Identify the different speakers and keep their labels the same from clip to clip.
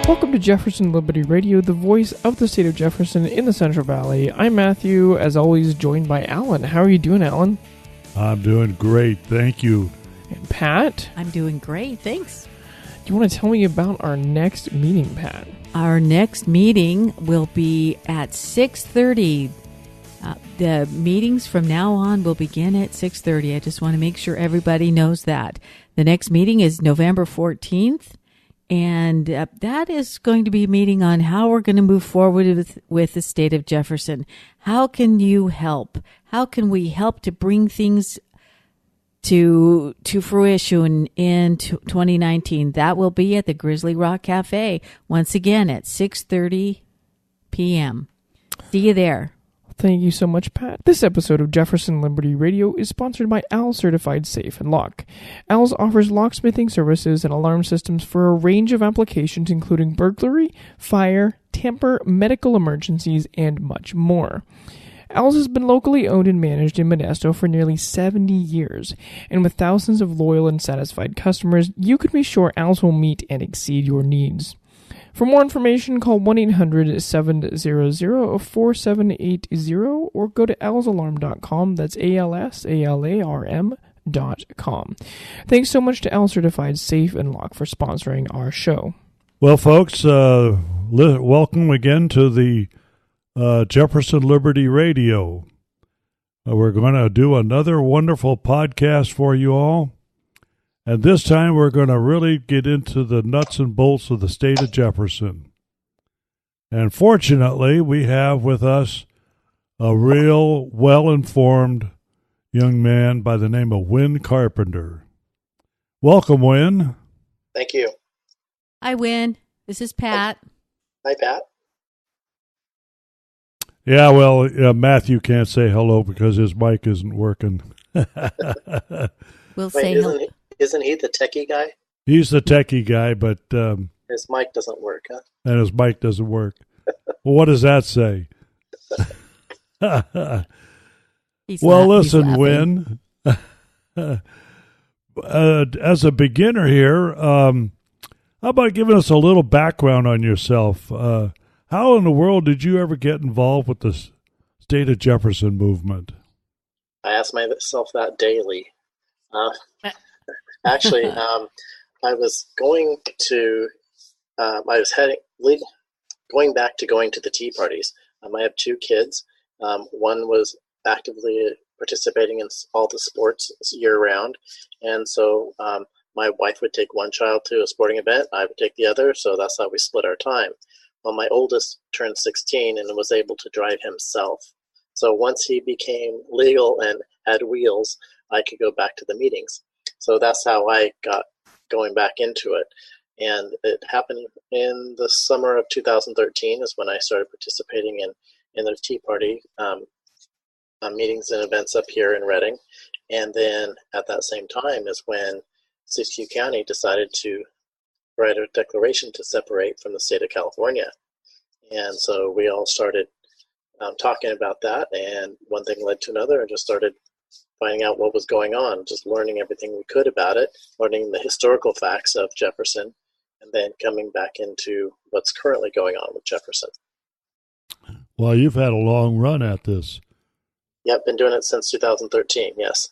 Speaker 1: Welcome to Jefferson Liberty Radio, the voice of the state of Jefferson in the Central Valley. I'm Matthew, as always, joined by Alan. How are you doing, Alan?
Speaker 2: I'm doing great, thank you.
Speaker 1: And Pat?
Speaker 3: I'm doing great, thanks.
Speaker 1: Do you want to tell me about our next meeting, Pat?
Speaker 3: Our next meeting will be at 6:30. The meetings from now on will begin at 6:30. I just want to make sure everybody knows that. The next meeting is November 14th. And that is going to be a meeting on how we're going to move forward with the state of Jefferson. How can you help? How can we help to bring things to fruition in 2019? That will be at the Grizzly Rock Cafe, once again at 6:30 p.m. See you there.
Speaker 1: Thank you so much, Pat. This episode of Jefferson Liberty Radio is sponsored by AL Certified Safe and Lock. AL's offers locksmithing services and alarm systems for a range of applications including burglary, fire, tamper, medical emergencies, and much more. AL's has been locally owned and managed in Modesto for nearly 70 years, and with thousands of loyal and satisfied customers, you can be sure AL's will meet and exceed your needs. For more information, call 1-800-700-4780 or go to alsalarm.com. That's ALSALARM.com. Thanks so much to AL Certified Safe and Lock for sponsoring our show.
Speaker 2: Well, folks, welcome again to the Jefferson Liberty Radio. We're going to do another wonderful podcast for you all. And this time we're going to really get into the nuts and bolts of the state of Jefferson. And fortunately, we have with us a real well-informed young man by the name of Win Carpenter. Welcome, Win.
Speaker 4: Thank you.
Speaker 3: Hi, Win. This is Pat.
Speaker 4: Hi, Pat.
Speaker 2: Yeah, well, Matthew can't say hello because his mic isn't working.
Speaker 3: We'll say hello.
Speaker 4: Isn't he the techie guy?
Speaker 2: He's the techie guy, but...
Speaker 4: his mic doesn't work, huh?
Speaker 2: And his mic doesn't work. Well, what does that say? Well, listen, Win. As a beginner here, how about giving us a little background on yourself? How in the world did you ever get involved with the State of Jefferson movement?
Speaker 4: I ask myself that daily. Actually, I was going back to going to the tea parties. I have two kids. One was actively participating in all the sports year-round, and so my wife would take one child to a sporting event, I would take the other, so that's how we split our time. Well, my oldest turned 16 and was able to drive himself. So once he became legal and had wheels, I could go back to the meetings. So that's how I got going back into it. And it happened in the summer of 2013 is when I started participating in the Tea Party meetings and events up here in Reading. And then at that same time is when Siskiyou County decided to write a declaration to separate from the state of California. And so we all started talking about that, and one thing led to another, and just started finding out what was going on, just learning everything we could about it, learning the historical facts of Jefferson, and then coming back into what's currently going on with Jefferson.
Speaker 2: Well, you've had a long run at this.
Speaker 4: Yep, been doing it since 2013, yes.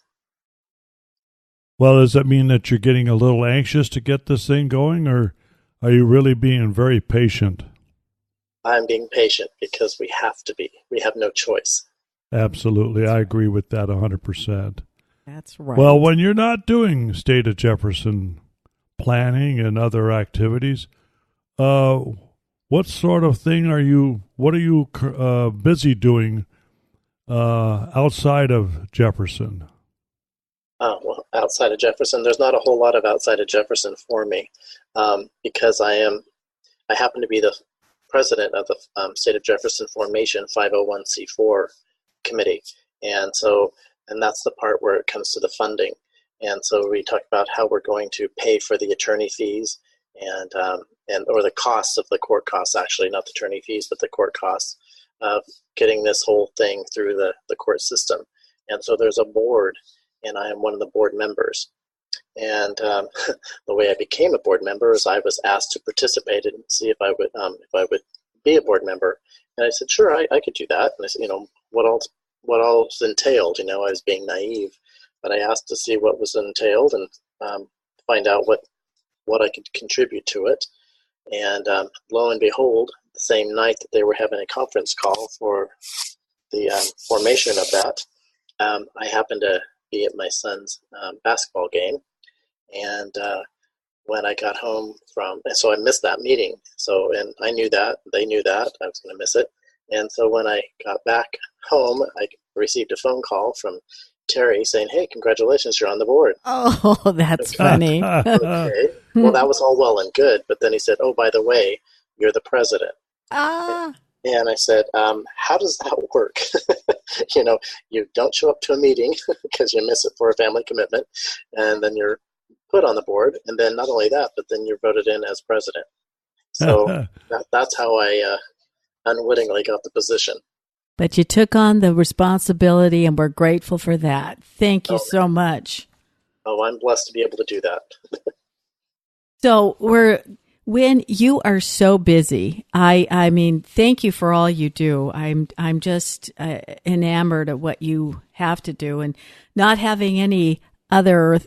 Speaker 2: Well, does that mean that you're getting a little anxious to get this thing going, or are you really being very patient?
Speaker 4: I'm being patient because we have to be. We have no choice.
Speaker 2: Absolutely. I agree with that 100%.
Speaker 3: That's right.
Speaker 2: Well, when you're not doing State of Jefferson planning and other activities, what sort of thing what are you busy doing outside of Jefferson?
Speaker 4: Well, outside of Jefferson, there's not a whole lot of outside of Jefferson for me because I happen to be the president of the State of Jefferson Formation 501c4 committee, and that's the part where it comes to the funding. And so we talk about how we're going to pay for the attorney fees and or the costs of the court costs, actually, not the attorney fees, but the court costs of getting this whole thing through the court system. And so there's a board, and I am one of the board members. And the way I became a board member is I was asked to participate and see if I would be a board member. And I said, sure, I could do that. And I said, what else entailed? I was being naive, but I asked to see what was entailed and find out what I could contribute to it. And lo and behold, the same night that they were having a conference call for the formation of that, I happened to be at my son's basketball game. And when I got home so I missed that meeting. And I knew that, they knew that, I was going to miss it. And so when I got back home, I received a phone call from Terry saying, hey, congratulations, you're on the board.
Speaker 3: Oh, that's funny.
Speaker 4: Okay. Well, that was all well and good. But then he said, oh, by the way, you're the president. And I said, how does that work? You don't show up to a meeting because you miss it for a family commitment, and then you're put on the board. And then not only that, but then you're voted in as president. So that's how I unwittingly got the position.
Speaker 3: But you took on the responsibility, and we're grateful for that. Thank you so much.
Speaker 4: Oh, I'm blessed to be able to do that.
Speaker 3: So when you are so busy, I mean, thank you for all you do. I'm just enamored of what you have to do, and not having any other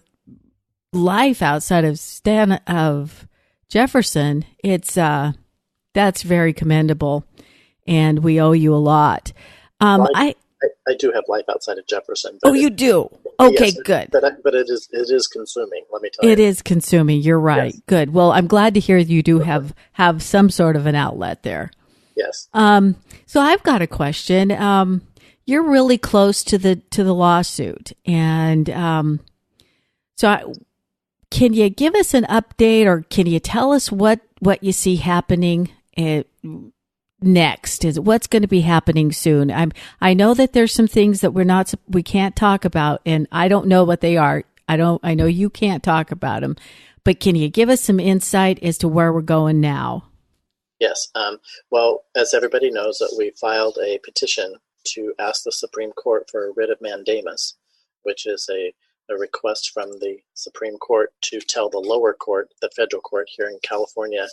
Speaker 3: life outside of Jefferson. It's that's very commendable, and we owe you a lot.
Speaker 4: I do have life outside of Jefferson.
Speaker 3: Oh, you do? Okay, yes, good.
Speaker 4: But it is consuming, let me tell you.
Speaker 3: It is consuming. You're right. Yes. Good. Well, I'm glad to hear you do have some sort of an outlet there.
Speaker 4: Yes.
Speaker 3: So I've got a question. You're really close to the lawsuit, and can you give us an update, or can you tell us what you see happening next? Is what's going to be happening soon? I know that there's some things that we can't talk about, and I don't know what they are. I know you can't talk about them, but can you give us some insight as to where we're going now?
Speaker 4: Yes. Well, as everybody knows, that we filed a petition to ask the Supreme Court for a writ of mandamus, which is a request from the Supreme Court to tell the lower court, the federal court here in California,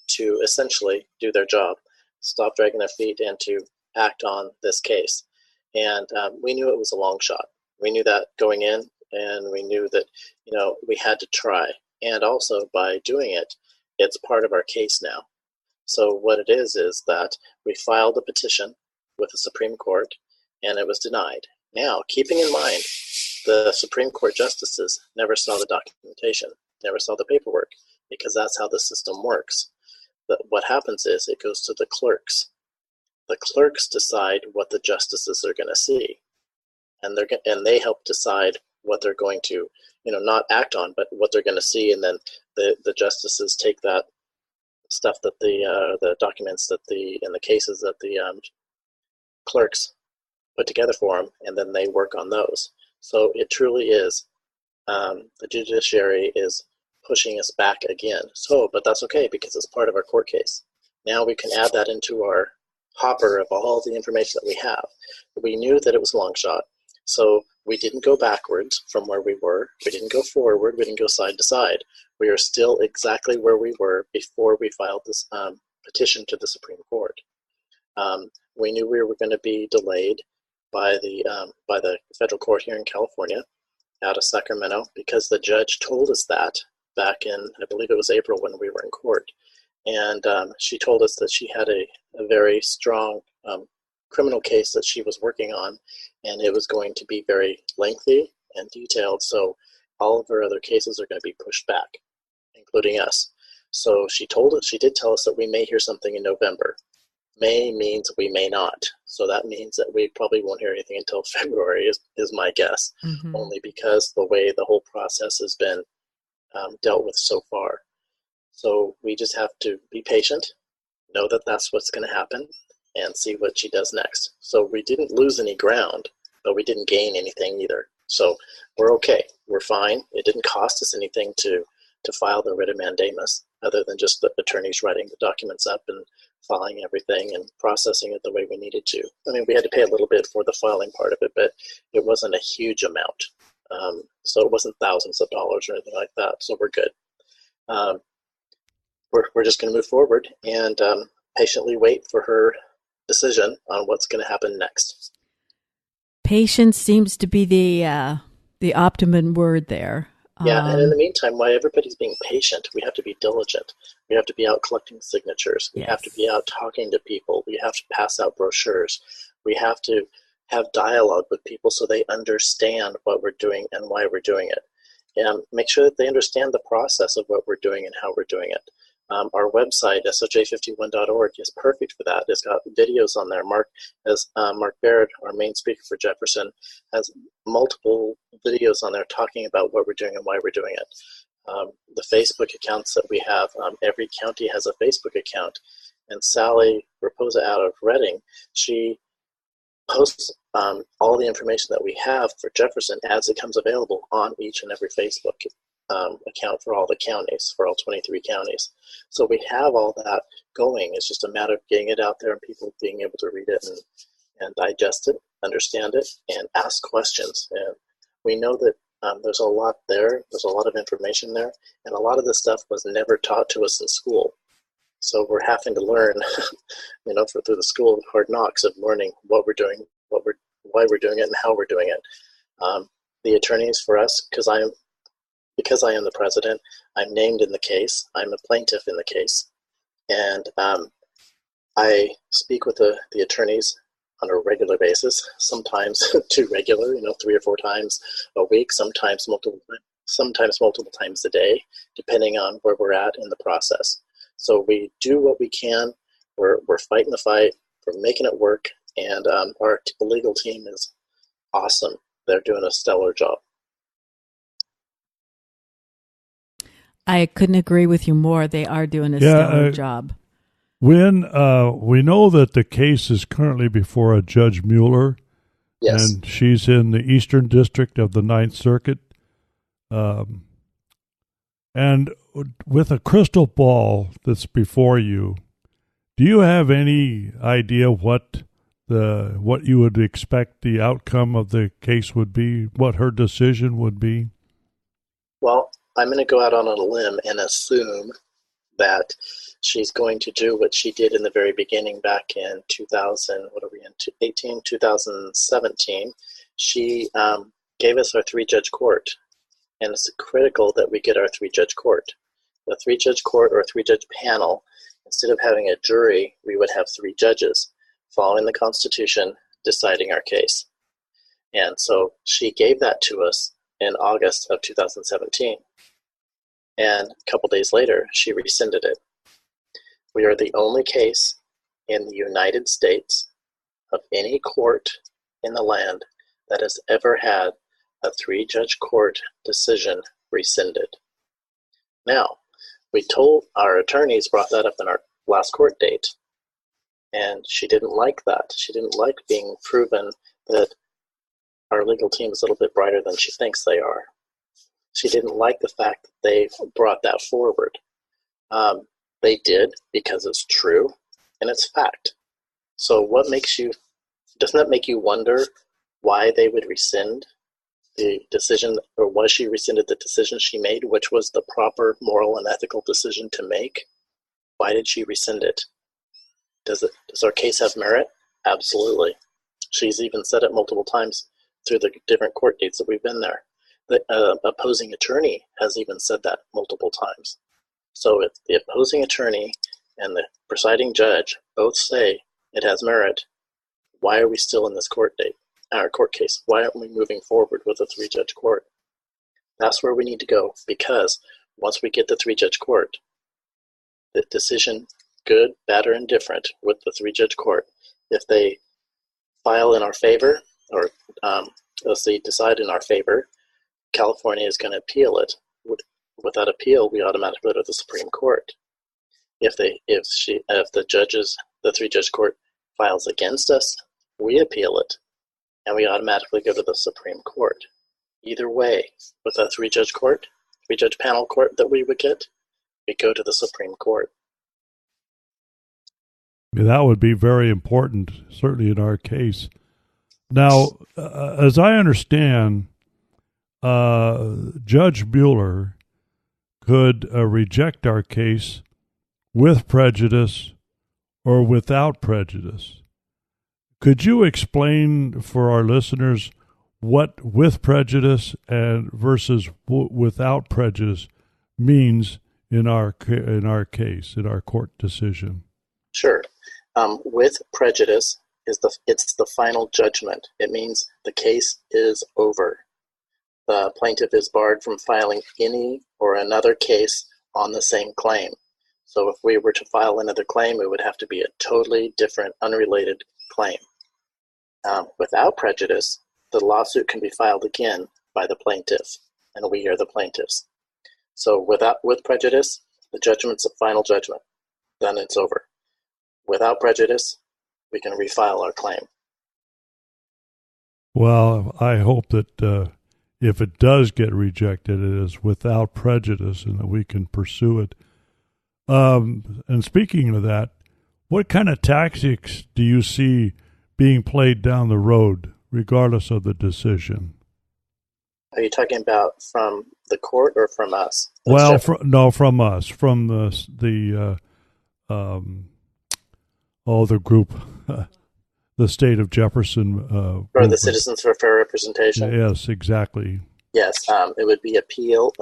Speaker 4: to essentially do their job, stop dragging their feet, and to act on this case. And we knew it was a long shot. We knew that going in, and we knew that we had to try. And also by doing it, it's part of our case now. So what it is that we filed a petition with the Supreme Court, and it was denied. Now, keeping in mind, the Supreme Court justices never saw the documentation, never saw the paperwork, because that's how the system works. But what happens is it goes to the clerks. The clerks decide what the justices are going to see, and they help decide what they're going to, not act on, but what they're going to see. And then the justices take that stuff that the documents that in the cases that the clerks put together for them, and then they work on those. So it truly is, the judiciary is pushing us back again. But that's okay, because it's part of our court case. Now we can add that into our hopper of all the information that we have. We knew that it was a long shot, so we didn't go backwards from where we were. We didn't go forward. We didn't go side to side. We are still exactly where we were before we filed this petition to the Supreme Court. We knew we were going to be delayed by the federal court here in California out of Sacramento, because the judge told us that back in, I believe it was April, when we were in court. And she told us that she had a very strong criminal case that she was working on, and it was going to be very lengthy and detailed. So all of her other cases are going to be pushed back, including us. So she did tell us that we may hear something in November. May means we may not. So that means that we probably won't hear anything until February is my guess, only because the way the whole process has been dealt with so far. So we just have to be patient, know that that's what's going to happen, and see what she does next. So we didn't lose any ground, but we didn't gain anything either. So we're okay. We're fine. It didn't cost us anything to file the writ of mandamus, other than just the attorneys writing the documents up and filing everything and processing it the way we needed to. I mean, we had to pay a little bit for the filing part of it, but it wasn't a huge amount So it wasn't thousands of dollars or anything like that. So we're good. We're just going to move forward and patiently wait for her decision on what's going to happen next.
Speaker 3: Patience seems to be the optimum word there.
Speaker 4: Yeah, and in the meantime, while everybody's being patient, we have to be diligent. We have to be out collecting signatures. We have to be out talking to people. We have to pass out brochures. We have to have dialogue with people so they understand what we're doing and why we're doing it. And make sure that they understand the process of what we're doing and how we're doing it. Our website, soj51.org, is perfect for that. It's got videos on there. Mark Baird, our main speaker for Jefferson, has multiple videos on there talking about what we're doing and why we're doing it. The Facebook accounts that we have, every county has a Facebook account. And Sally Raposa out of Reading, she posts all the information that we have for Jefferson as it comes available on each and every Facebook account for all the counties, for all 23 counties. So we have all that going. It's just a matter of getting it out there and people being able to read it and digest it, understand it, and ask questions. And we know that there's a lot there. There's a lot of information there. And a lot of this stuff was never taught to us in school. So we're having to learn, through the school of hard knocks of learning what we're doing, why we're doing it, and how we're doing it. The attorneys for us, because I am the president, I'm named in the case. I'm a plaintiff in the case, and I speak with the attorneys on a regular basis. Sometimes too regular, 3 or 4 times a week. Sometimes multiple times a day, depending on where we're at in the process. So we do what we can. We're fighting the fight. We're making it work. And our legal team is awesome. They're doing a stellar job.
Speaker 3: I couldn't agree with you more. They are doing a stellar job.
Speaker 2: When we know that the case is currently before a Judge Mueller,
Speaker 4: yes,
Speaker 2: and she's in the Eastern District of the Ninth Circuit, and with a crystal ball that's before you, do you have any idea what you would expect the outcome of the case would be, what her decision would be? Well,
Speaker 4: I'm going to go out on a limb and assume that she's going to do what she did in the very beginning back in 2017. She gave us our 3-judge court, and it's critical that we get our 3-judge court. The 3-judge court or 3-judge panel, instead of having a jury, we would have 3 judges following the Constitution deciding our case. And so she gave that to us in August of 2017. And a couple days later, she rescinded it. We are the only case in the United States of any court in the land that has ever had a 3-judge court decision rescinded. Now, we told our attorneys, brought that up in our last court date, and she didn't like that. She didn't like being proven that our legal team is a little bit brighter than she thinks they are. She didn't like the fact that they brought that forward. They did because it's true and it's fact. So doesn't that make you wonder why they would rescind the decision, or why she rescinded the decision she made, which was the proper moral and ethical decision to make? Why did she rescind it? Does our case have merit? Absolutely. She's even said it multiple times through the different court dates that we've been there. The opposing attorney has even said that multiple times. So if the opposing attorney and the presiding judge both say it has merit, why are we still in this court case? Why aren't we moving forward with a 3-judge court? That's where we need to go, because once we get the 3-judge court, the decision, good, bad, or indifferent, with the 3-judge court, if they file in our favor, or let's say decide in our favor, California is going to appeal it. With that appeal, we automatically go to the Supreme Court. If the 3-judge court files against us, we appeal it, and we automatically go to the Supreme Court. Either way, with a 3-judge panel court that we would get, we go to the Supreme Court.
Speaker 2: That would be very important, certainly in our case. Now, as I understand, Judge Mueller could reject our case with prejudice or without prejudice. Could you explain for our listeners what with prejudice and versus without prejudice means in our case, in our court decision?
Speaker 4: Sure. With prejudice it's the final judgment. It means the case is over. The plaintiff is barred from filing any or another case on the same claim. So if we were to file another claim, it would have to be a totally different, unrelated claim. Without prejudice, the lawsuit can be filed again by the plaintiff, and we are the plaintiffs. So with prejudice, the judgment's a final judgment. Then it's over. Without prejudice, we can refile our claim.
Speaker 2: Well, I hope that if it does get rejected, it is without prejudice and that we can pursue it. And speaking of that, what kind of tactics do you see being played down the road, regardless of the decision?
Speaker 4: Are you talking about from the court or from us?
Speaker 2: Well, from us, from the group, the State of Jefferson.
Speaker 4: Or the Citizens for Fair Representation?
Speaker 2: Yes, exactly.
Speaker 4: Yes, it would be appeal.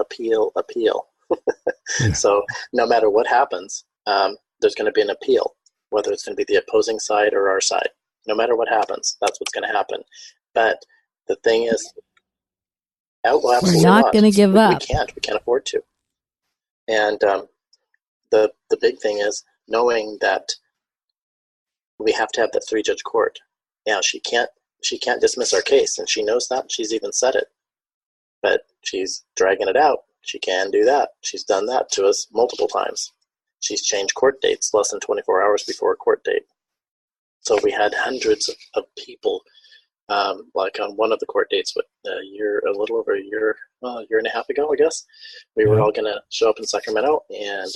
Speaker 4: Yeah. So no matter what happens, there's going to be an appeal, whether it's going to be the opposing side or our side. No matter what happens, that's what's going to happen. But the thing is,
Speaker 3: we're not going to give up.
Speaker 4: We can't afford to. And the big thing is knowing that we have to have that 3-judge court. Now she can't dismiss our case, and she knows that. She's even said it, but she's dragging it out. She can do that. She's done that to us multiple times. She's changed court dates less than 24 hours before a court date. So we had hundreds of people, like on one of the court dates, a little over a year and a half ago, I guess, we were all going to show up in Sacramento, and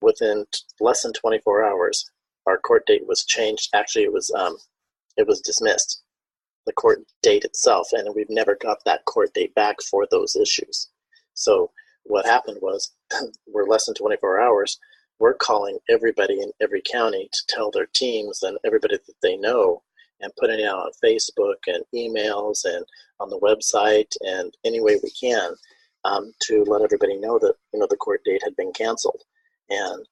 Speaker 4: within less than 24 hours, our court date was changed. Actually, it was dismissed, the court date itself, and we've never got that court date back for those issues. So what happened was, we're less than 24 hours. We're calling everybody in every county to tell their teams and everybody that they know, and putting it out on Facebook and emails and on the website and any way we can to let everybody know that the court date had been canceled. And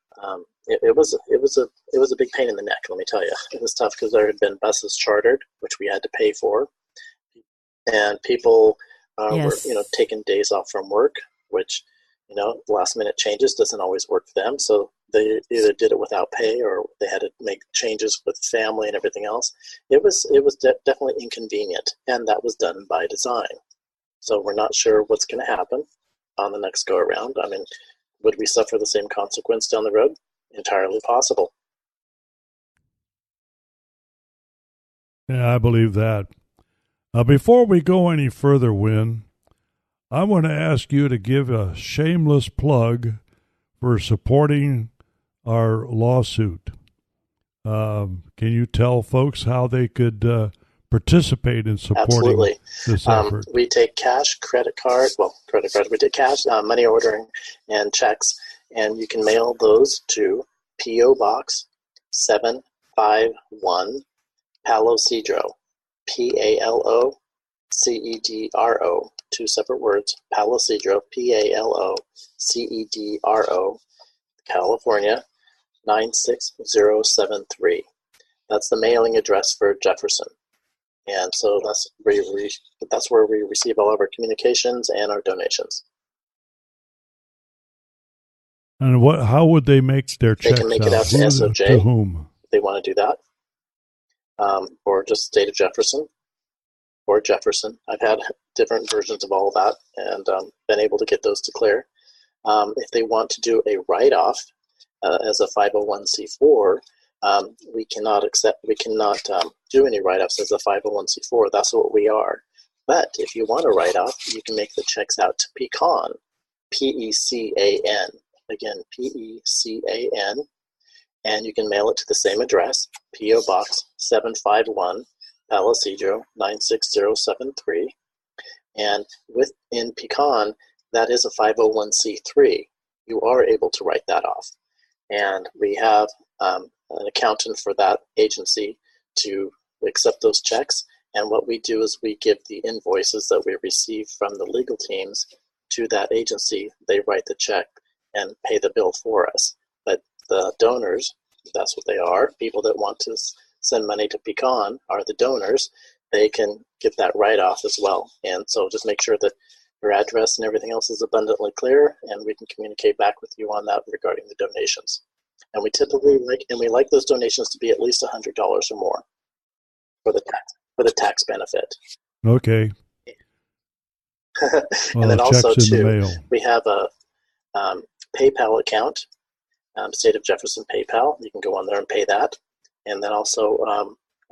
Speaker 4: it was a big pain in the neck. Let me tell you, it was tough because there had been buses chartered, which we had to pay for, and people were taking days off from work, which last minute changes doesn't always work for them. So they either did it without pay or they had to make changes with family and everything else. It was definitely inconvenient, and that was done by design. So we're not sure what's going to happen on the next go around. I mean, would we suffer the same consequence down the road? Entirely possible.
Speaker 2: Yeah, I believe that. Before we go any further, Win, I want to ask you to give a shameless plug for supporting our lawsuit. Can you tell folks how they could participate in supporting this effort?
Speaker 4: We take cash, credit card. We take cash, money ordering, and checks, and you can mail those to P.O. Box 751, Palo Cedro, Palocedro, 2 separate words, Palo Cedro, Palocedro, California, 96073. That's the mailing address for Jefferson. And so that's where we receive all of our communications and our donations.
Speaker 2: And how would they make their checks out?
Speaker 4: They can make it out to SOJ.
Speaker 2: To whom?
Speaker 4: If they want to do that. Or just State of Jefferson. Or Jefferson. I've had different versions of all of that and been able to get those to clear. If they want to do a write-off as a 501c4, we cannot do any write-offs as a 501c4. That's what we are. But if you want a write-off, you can make the checks out to Pecan, P-E-C-A-N. Again, P-E-C-A-N. And you can mail it to the same address, P.O. Box 751, Palo Cedro, 96073. And in Pecan, that is a 501c3. You are able to write that off. And we have an accountant for that agency to accept those checks. And what we do is we give the invoices that we receive from the legal teams to that agency. They write the check and pay the bill for us. But the donors, that's what they are, people that want to send money to Pecan are the donors. They can get that write-off as well. And so just make sure that your address and everything else is abundantly clear, and we can communicate back with you on that regarding the donations. And we typically like those donations to be at least $100 or more for the tax benefit.
Speaker 2: Okay.
Speaker 4: And then also too,
Speaker 2: the
Speaker 4: we have a PayPal account, State of Jefferson PayPal. You can go on there and pay that. And then also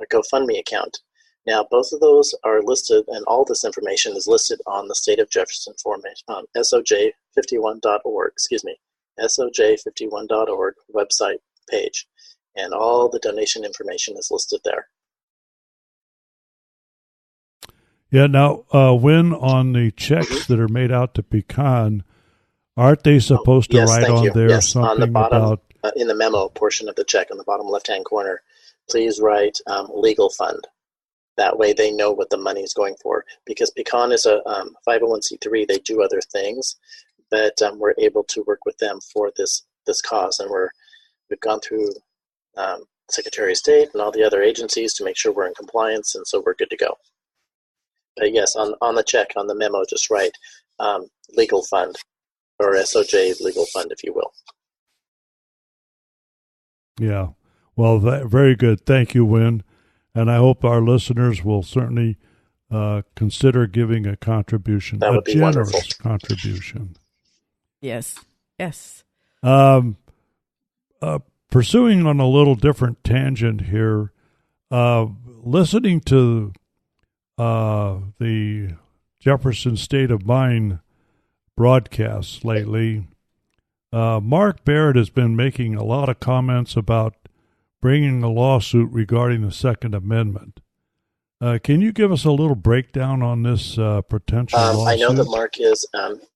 Speaker 4: a GoFundMe account. Now, both of those are listed, and all this information is listed on the State of Jefferson formation, SOJ51.org, SOJ51.org website page. And all the donation information is listed there.
Speaker 2: Yeah, now, when on the checks that are made out to Pecan, aren't they supposed to write on there something
Speaker 4: on the bottom,
Speaker 2: about...
Speaker 4: in the memo portion of the check, on the bottom left-hand corner, please write legal fund. That way they know what the money is going for. Because Pecan is a 501c3, they do other things, but we're able to work with them for this cause. And we've gone through Secretary of State and all the other agencies to make sure we're in compliance, and so we're good to go. But yes, on the check, on the memo, just write legal fund, or SOJ legal fund, if you will.
Speaker 2: Yeah. Well, very good. Thank you, Win. And I hope our listeners will certainly consider giving a contribution,
Speaker 4: that would
Speaker 2: a
Speaker 4: be
Speaker 2: generous
Speaker 4: wonderful.
Speaker 2: Contribution.
Speaker 3: Yes.
Speaker 2: Pursuing on a little different tangent here, listening to the Jefferson State of Mine broadcasts lately, Mark Barrett has been making a lot of comments about bringing a lawsuit regarding the Second Amendment. Can you give us a little breakdown on this potential lawsuit?
Speaker 4: I know that Mark is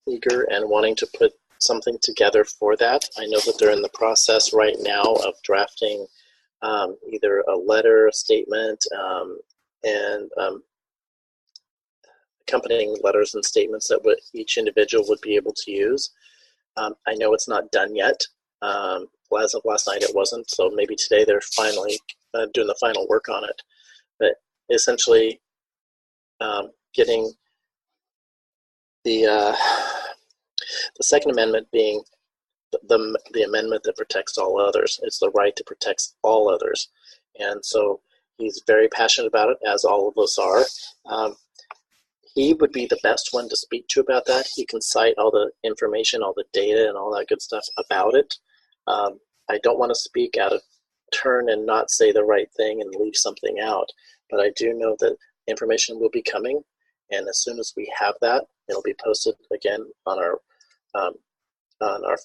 Speaker 4: eager and wanting to put something together for that. I know that they're in the process right now of drafting either a letter, a statement, and accompanying letters and statements that each individual would be able to use. I know it's not done yet. As of last night, it wasn't. So maybe today they're finally doing the final work on it. But essentially, getting the Second Amendment being the amendment that protects all others. It's the right to protect all others. And so he's very passionate about it, as all of us are. He would be the best one to speak to about that. He can cite all the information, all the data, and all that good stuff about it. I don't want to speak out of turn and not say the right thing and leave something out, but I do know that information will be coming, and as soon as we have that, it'll be posted again on our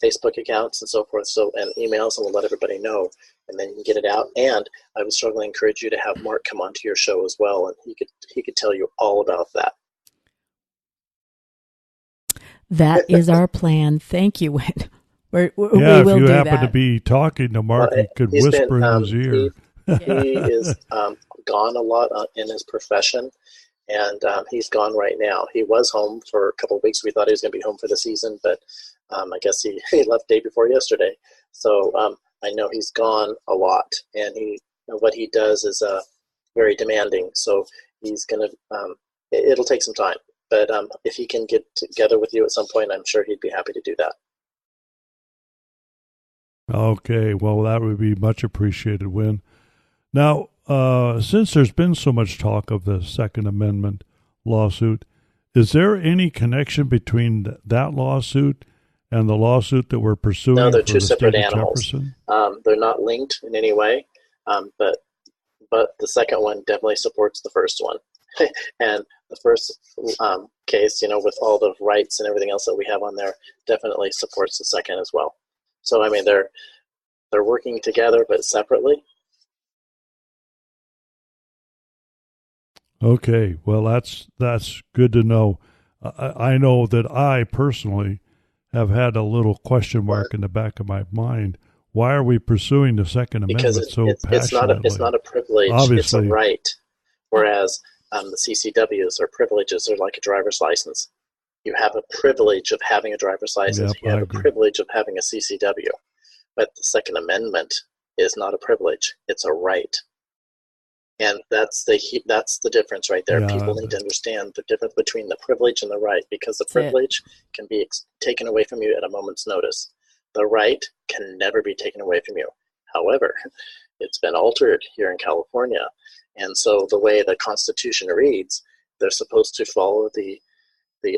Speaker 4: Facebook accounts and so forth, and emails, and we'll let everybody know, and then you can get it out. And I would strongly encourage you to have Mark come onto your show as well, and he could tell you all about that.
Speaker 3: That is our plan. Thank you, Win.
Speaker 2: If you happen to be talking to Mark, you could whisper in his ear.
Speaker 4: He is gone a lot in his profession, and he's gone right now. He was home for a couple of weeks. We thought he was going to be home for the season, but I guess he left day before yesterday. So I know he's gone a lot, and what he does is very demanding. So he's going to. It'll take some time, but if he can get together with you at some point, I'm sure he'd be happy to do that.
Speaker 2: Okay, well, that would be much appreciated, Win. Now, since there's been so much talk of the Second Amendment lawsuit, is there any connection between that lawsuit and the lawsuit that we're pursuing?
Speaker 4: No, they're
Speaker 2: for
Speaker 4: two
Speaker 2: the
Speaker 4: separate
Speaker 2: state of
Speaker 4: animals.
Speaker 2: Jefferson?
Speaker 4: They're not linked in any way, but the second one definitely supports the first one. And the first case, with all the rights and everything else that we have on there, definitely supports the second as well. So, I mean, they're working together, but separately.
Speaker 2: Okay, well, that's good to know. I know that I personally have had a little question mark in the back of my mind. Why are we pursuing the Second
Speaker 4: Because
Speaker 2: Amendment so passionately?
Speaker 4: it's not a privilege,
Speaker 2: Obviously.
Speaker 4: it's a right. Whereas the CCWs or privileges are like a driver's license. You have a privilege of having a driver's license.
Speaker 2: Yep,
Speaker 4: you have
Speaker 2: I
Speaker 4: a
Speaker 2: agree.
Speaker 4: privilege of having a CCW. But the Second Amendment is not a privilege. It's a right. And that's the difference right there.
Speaker 2: Yeah,
Speaker 4: People need to understand the difference between the privilege and the right, because the
Speaker 3: That's it.
Speaker 4: privilege can be taken away from you at a moment's notice. The right can never be taken away from you. However, it's been altered here in California. And so the way the Constitution reads, they're supposed to follow the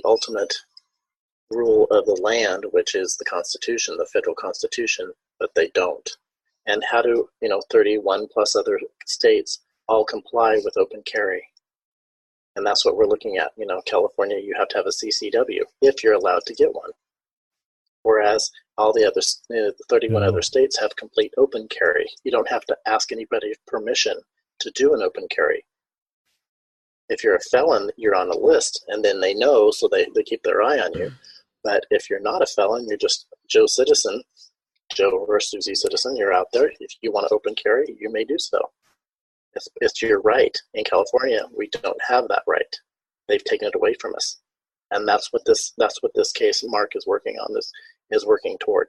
Speaker 4: ultimate rule of the land, which is the Constitution, the federal Constitution, but they don't. And how do 31 plus other states all comply with open carry? And that's what we're looking at. California, you have to have a CCW if you're allowed to get one. Whereas all the other 31 other states have complete open carry. You don't have to ask anybody permission to do an open carry. If you're a felon, you're on a list, and then they know, so they keep their eye on you. But if you're not a felon, you're just Joe Citizen, Joe or Susie Citizen, you're out there. If you want to open carry, you may do so. It's your right. In California, we don't have that right. They've taken it away from us. And that's what this case Mark is working on, is working toward.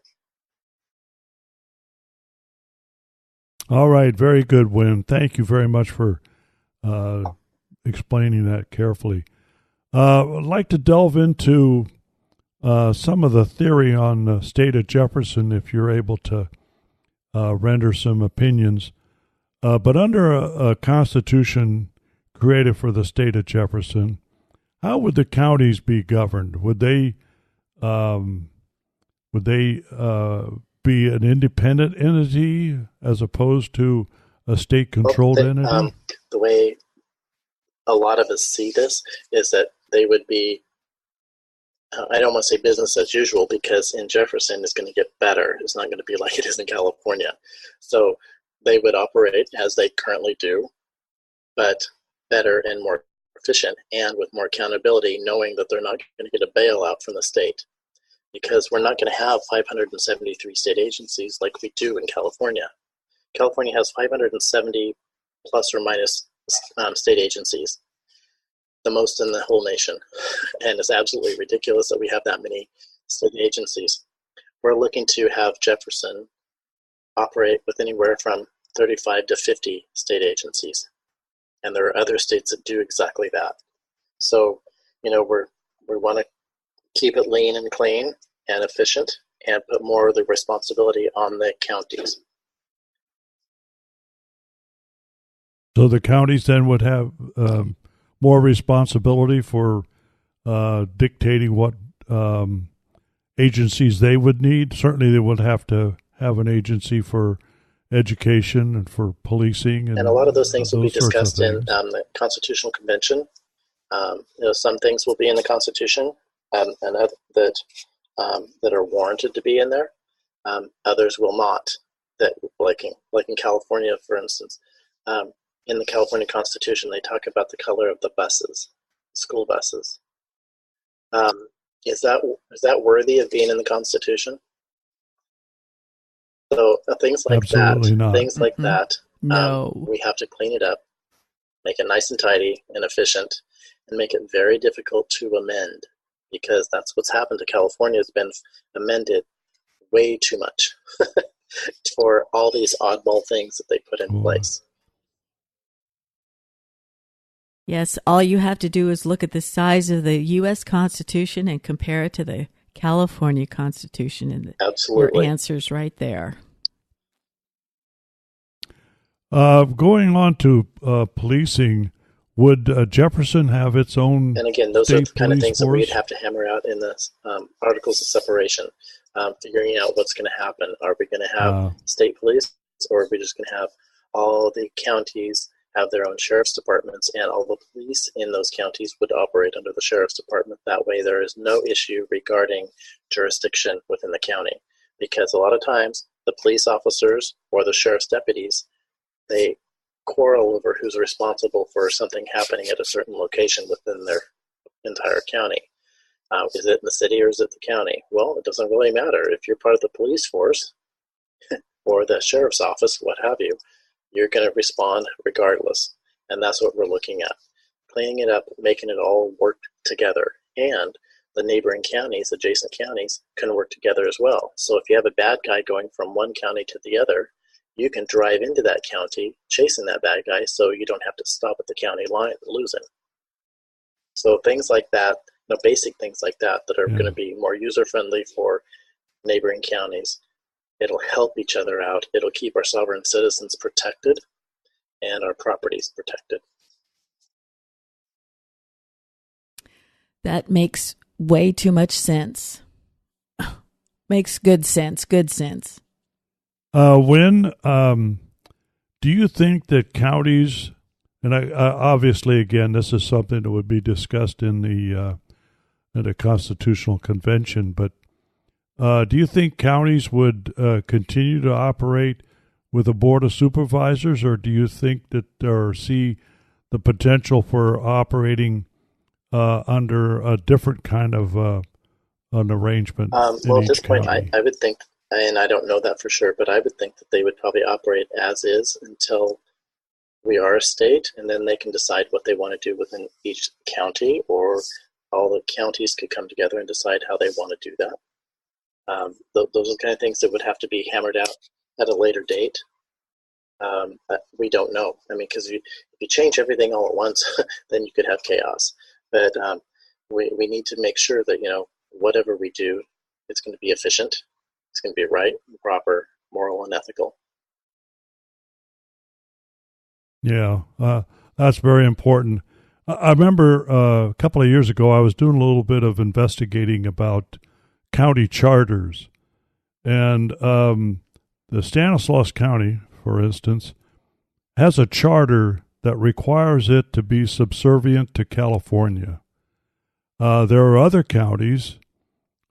Speaker 2: All right, very good, Win. Thank you very much for explaining that carefully. I'd like to delve into some of the theory on the state of Jefferson, if you're able to render some opinions. But under a constitution created for the state of Jefferson, how would the counties be governed? Would they be an independent entity as opposed to a state-controlled entity?
Speaker 4: The way a lot of us see this is that they would be, I don't want to say business as usual, because in Jefferson it's going to get better. It's not going to be like it is in California. So they would operate as they currently do, but better and more efficient and with more accountability, knowing that they're not going to get a bailout from the state. Because we're not going to have 573 state agencies like we do in California. California has 570 plus or minus state agencies, the most in the whole nation. And it's absolutely ridiculous that we have that many state agencies. We're looking to have Jefferson operate with anywhere from 35 to 50 state agencies. And there are other states that do exactly that. So, we want to keep it lean and clean and efficient and put more of the responsibility on the counties.
Speaker 2: So the counties then would have more responsibility for dictating what agencies they would need. Certainly they would have to have an agency for education and for policing. And
Speaker 4: a lot of those things will be discussed in the Constitutional Convention. Some things will be in the Constitution and that are warranted to be in there. Others will not. That like in California, for instance, in the California Constitution, they talk about the color of the buses, school buses. Is that worthy of being in the Constitution? So things like
Speaker 2: Absolutely not.
Speaker 4: Things like that,
Speaker 3: No.
Speaker 4: we have to clean it up, make it nice and tidy and efficient, and make it very difficult to amend, because that's what's happened to California. Has been amended way too much for all these oddball things that they put in place.
Speaker 3: Yes, all you have to do is look at the size of the U.S. Constitution and compare it to the California Constitution, and
Speaker 4: Absolutely.
Speaker 3: your answer's right there.
Speaker 2: Going on to policing, would Jefferson have its own?
Speaker 4: And again, those are the kind of things that we'd
Speaker 2: force?
Speaker 4: have to hammer out in the Articles of Separation, figuring out what's going to happen. Are we going to have state police, or are we just going to have all the counties have their own sheriff's departments, and all the police in those counties would operate under the sheriff's department? That way there is no issue regarding jurisdiction within the county, because a lot of times the police officers or the sheriff's deputies, they quarrel over who's responsible for something happening at a certain location within their entire county. Is it in the city or is it the county? Well, it doesn't really matter. If you're part of the police force or the sheriff's office, what have you, you're going to respond regardless. And that's what we're looking at. Cleaning it up, making it all work together. And the neighboring counties, adjacent counties, can work together as well. So if you have a bad guy going from one county to the other, you can drive into that county chasing that bad guy so you don't have to stop at the county line and lose him. So things like that, basic things like that are going to be more user-friendly for neighboring counties. It'll help each other out. It'll keep our sovereign citizens protected and our properties protected.
Speaker 3: That makes way too much sense. Makes good sense. Good sense.
Speaker 2: Win, do you think that counties, and I obviously, again, this is something that would be discussed in the Constitutional Convention, but do you think counties would continue to operate with a board of supervisors, or do you think that or see the potential for operating under a different kind of an arrangement?
Speaker 4: Well, at this point, I would think, and I don't know that for sure, but I would think that they would probably operate as is until we are a state, and then they can decide what they want to do within each county, or all the counties could come together and decide how they want to do that. Those are the kind of things that would have to be hammered out at a later date. We don't know. I mean, because if you change everything all at once, then you could have chaos. But we need to make sure that, whatever we do, it's going to be efficient, it's going to be right, proper, moral, and ethical.
Speaker 2: Yeah, that's very important. I remember a couple of years ago, I was doing a little bit of investigating about county charters. And the Stanislaus County, for instance, has a charter that requires it to be subservient to California. There are other counties,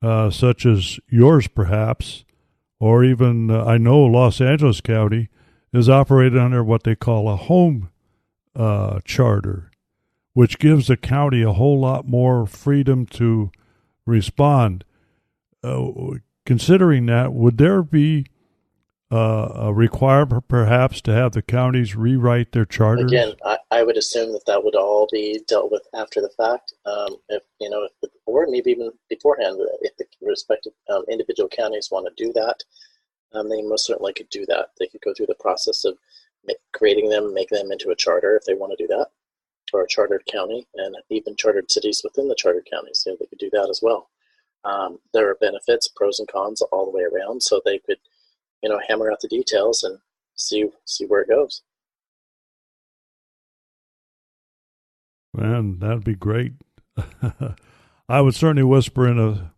Speaker 2: such as yours perhaps, or even I know Los Angeles County is operated under what they call a home charter, which gives the county a whole lot more freedom to respond. Considering that, would there be a requirement perhaps to have the counties rewrite their charters?
Speaker 4: Again, I would assume that would all be dealt with after the fact, or maybe even beforehand. If the respective individual counties want to do that, they most certainly could do that. They could go through the process of creating them, make them into a charter if they want to do that, or a chartered county, and even chartered cities within the chartered counties. So they could do that as well. There are benefits, pros and cons all the way around, so they could, hammer out the details and see where it goes.
Speaker 2: Man, that'd be great. I would certainly whisper in a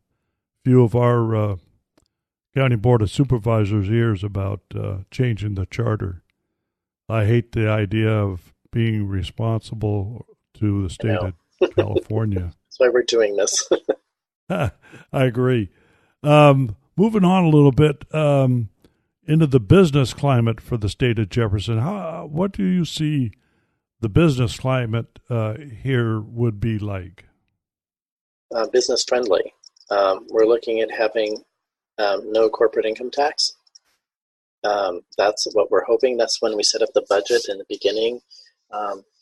Speaker 2: few of our county board of supervisors' ears about changing the charter. I hate the idea of being responsible to the state of California.
Speaker 4: That's why we're doing this.
Speaker 2: I agree. Moving on a little bit into the business climate for the state of Jefferson. What do you see the business climate here would be like?
Speaker 4: Business friendly. We're looking at having no corporate income tax. That's what we're hoping. That's when we set up the budget in the beginning,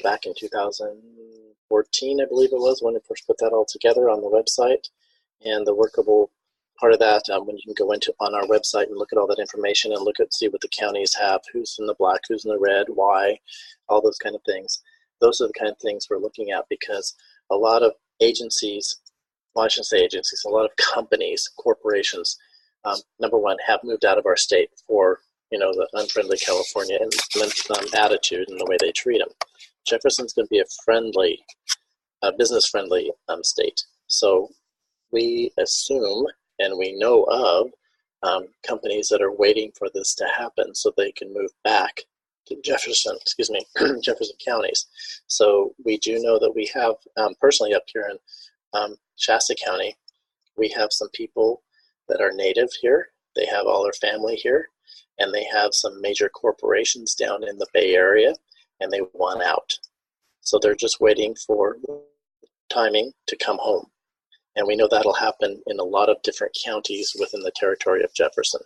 Speaker 4: back in 2014, I believe it was, when we first put that all together on the website. And the workable part of that, when you can go on our website and look at all that information and see what the counties have, who's in the black, who's in the red, why, all those kind of things. Those are the kind of things we're looking at, because a lot of agencies, well, I shouldn't say agencies, a lot of companies, corporations, number one, have moved out of our state for the unfriendly California attitude and the way they treat them. Jefferson's going to be a friendly, business-friendly state. So we assume and we know of companies that are waiting for this to happen so they can move back to Jefferson counties. So we do know that we have, personally up here in Shasta County, we have some people that are native here. They have all their family here, and they have some major corporations down in the Bay Area, and they want out. So they're just waiting for timing to come home. And we know that'll happen in a lot of different counties within the territory of Jefferson.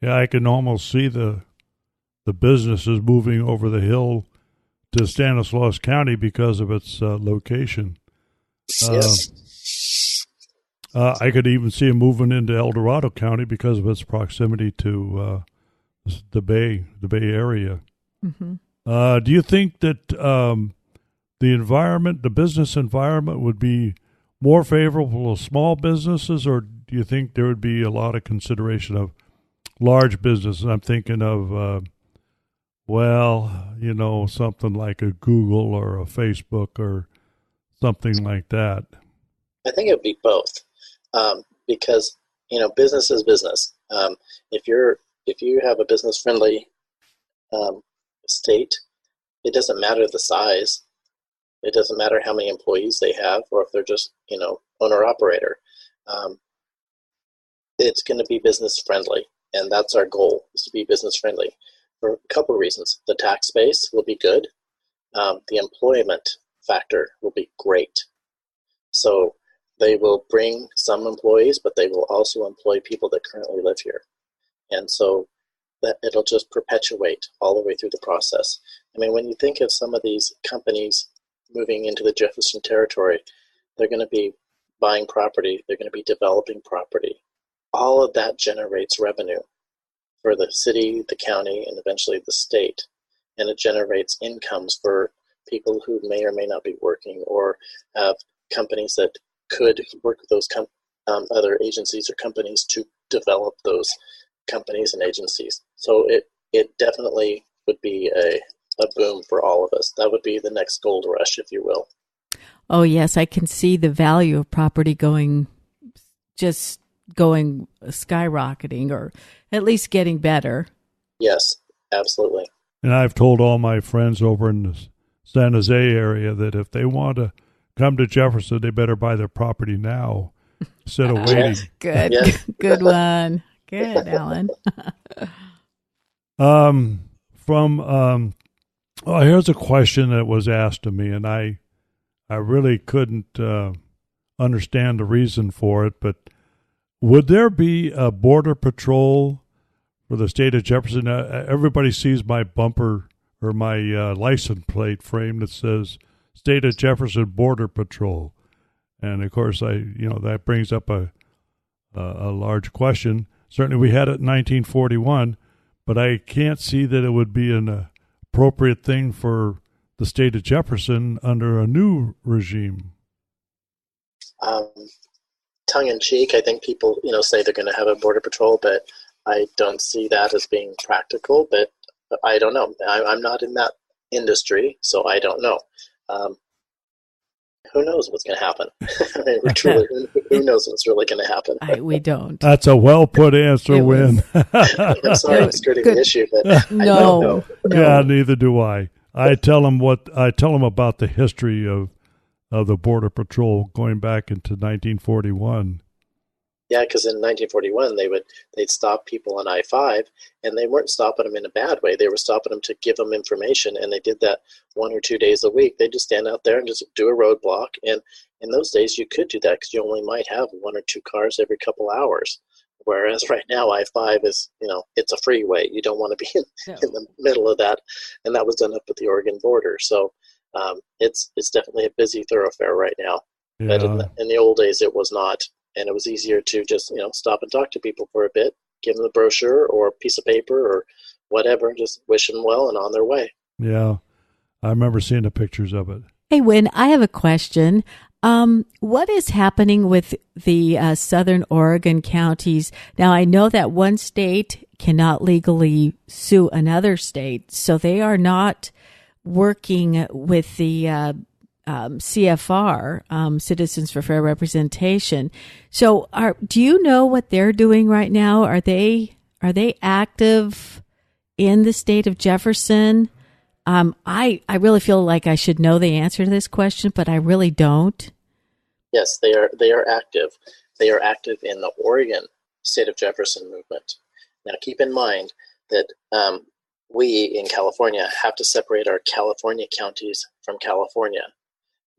Speaker 2: Yeah, I can almost see the businesses moving over the hill to Stanislaus County because of its location.
Speaker 4: Yes.
Speaker 2: I could even see them moving into El Dorado County because of its proximity to the Bay Area.
Speaker 3: Mm-hmm.
Speaker 2: Do you think that the business environment would be more favorable to small businesses, or do you think there would be a lot of consideration of large businesses? I'm thinking of, something like a Google or a Facebook or something like that.
Speaker 4: I think it would be both, because business is business. If you have a business friendly state, it doesn't matter the size. It doesn't matter how many employees they have, or if they're just owner operator. It's going to be business friendly, and that's our goal, is to be business friendly for a couple of reasons. The tax base will be good. The employment factor will be great. So they will bring some employees, but they will also employ people that currently live here. And so that it'll just perpetuate all the way through the process. I mean, when you think of some of these companies moving into the Jefferson territory, they're going to be buying property, they're going to be developing property. All of that generates revenue for the city, the county, and eventually the state. And it generates incomes for people who may or may not be working, or have companies that could work with those other agencies or companies to develop those companies and agencies. So it definitely would be a boom for all of us. That would be the next gold rush, if you will.
Speaker 3: Oh, yes. I can see the value of property going skyrocketing, or at least getting better.
Speaker 4: Yes, absolutely.
Speaker 2: And I've told all my friends over in the San Jose area that if they want to come to Jefferson, they better buy their property now instead of waiting.
Speaker 3: Good.
Speaker 4: Yes.
Speaker 3: Good one. Good, Alan.
Speaker 2: Here's a question that was asked to me, and I really couldn't understand the reason for it, but would there be a border patrol for the state of Jefferson? Everybody sees my bumper or my license plate frame that says State of Jefferson Border Patrol, and of course that brings up a large question. Certainly, we had it in 1941, but I can't see that it would be an appropriate thing for the state of Jefferson under a new regime.
Speaker 4: Tongue in cheek, I think people say they're going to have a border patrol, but I don't see that as being practical. But I don't know. I'm not in that industry, so I don't know. Who knows what's going to happen? I mean, who knows what's really going to happen?
Speaker 3: We don't.
Speaker 2: That's a well-put answer, Win.
Speaker 4: I'm sorry I'm skirting the issue, but
Speaker 3: No.
Speaker 2: Yeah, neither do I. I tell them about the history of the Border Patrol going back into 1941.
Speaker 4: Yeah, because in 1941 they'd stop people on I-5, and they weren't stopping them in a bad way. They were stopping them to give them information, and they did that 1 or 2 days a week. They'd just stand out there and just do a roadblock. And in those days, you could do that because you only might have 1 or 2 cars every couple hours. Whereas right now, I-5 is, it's a freeway. You don't want to be in the middle of that. And that was done up at the Oregon border. So it's definitely a busy thoroughfare right now.
Speaker 2: Yeah.
Speaker 4: But in the old days, it was not. And it was easier to just, stop and talk to people for a bit, give them the brochure or a piece of paper or whatever, and just wish them well and on their way.
Speaker 2: Yeah, I remember seeing the pictures of it.
Speaker 3: Hey, Win, I have a question. What is happening with the southern Oregon counties? Now, I know that one state cannot legally sue another state, so they are not working with the CFR, Citizens for Fair Representation. So do you know what they're doing right now? Are they active in the state of Jefferson? I really feel like I should know the answer to this question, but I really don't.
Speaker 4: Yes, they are active. They are active in the Oregon State of Jefferson movement. Now, keep in mind that we in California have to separate our California counties from California.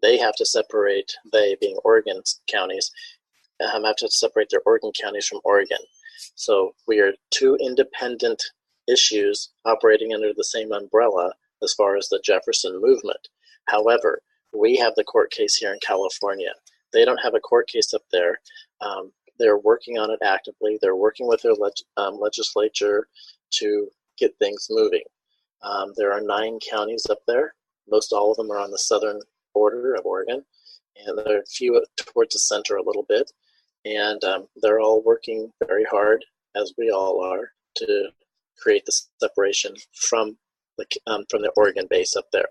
Speaker 4: They have to separate, they being Oregon counties, have to separate their Oregon counties from Oregon. So we are two independent issues operating under the same umbrella as far as the Jefferson movement. However, we have the court case here in California. They don't have a court case up there. They're working on it actively. They're working with their legislature to get things moving. There are 9 counties up there. Most all of them are on the southern border of Oregon, and there are a few towards the center a little bit. And they're all working very hard, as we all are, to create the separation from the Oregon base up there.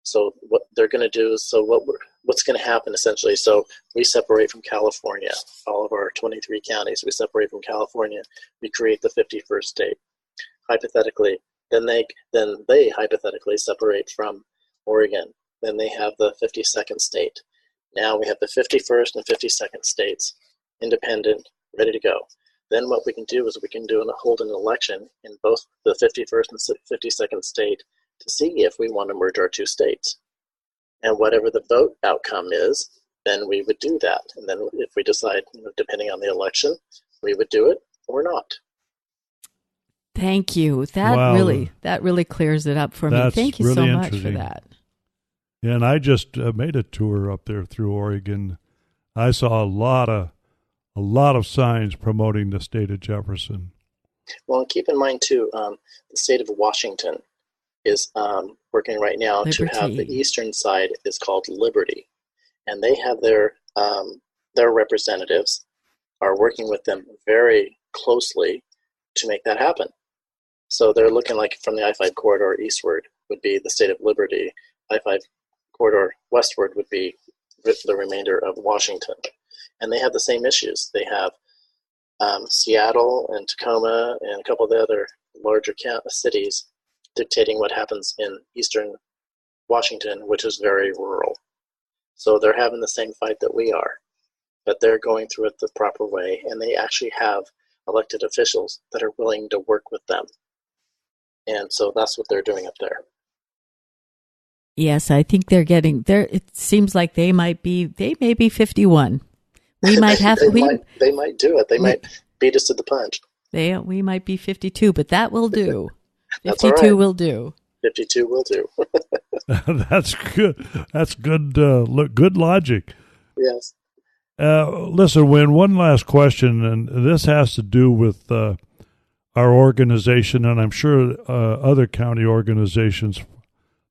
Speaker 4: So what they're going to do is, what's going to happen essentially, so we separate from California, all of our 23 counties, we separate from California, we create the 51st state. Hypothetically, then they hypothetically separate from Oregon. Then they have the 52nd state. Now we have the 51st and 52nd states, independent, ready to go. Then what we can do is we can hold an election in both the 51st and 52nd state to see if we want to merge our 2 states. And whatever the vote outcome is, then we would do that. And then if we decide, depending on the election, we would do it or not.
Speaker 3: Thank you. That really clears it up for me. Thank you so much for that.
Speaker 2: Yeah, and I just made a tour up there through Oregon. I saw a lot of signs promoting the state of Jefferson.
Speaker 4: Well, and keep in mind too, the state of Washington is working right now to have the eastern side is called Liberty, and they have their representatives are working with them very closely to make that happen. So they're looking like from the I-5 corridor eastward would be the state of Liberty, I-5 corridor westward would be the remainder of Washington, and they have the same issues. They have Seattle and Tacoma and a couple of the other larger cities dictating what happens in eastern Washington, which is very rural. So they're having the same fight that we are, but they're going through it the proper way, and they actually have elected officials that are willing to work with them. And so that's what they're doing up there.
Speaker 3: Yes, I think they're getting there. It seems like they may be 51. We might have
Speaker 4: they might do it. They might beat us to the punch.
Speaker 3: We might be 52, but that will do.
Speaker 4: 52
Speaker 3: right. Will do.
Speaker 4: 52 will do.
Speaker 2: That's good. That's good. Good logic.
Speaker 4: Yes.
Speaker 2: Listen, Win, one last question, and this has to do with our organization, and I'm sure other county organizations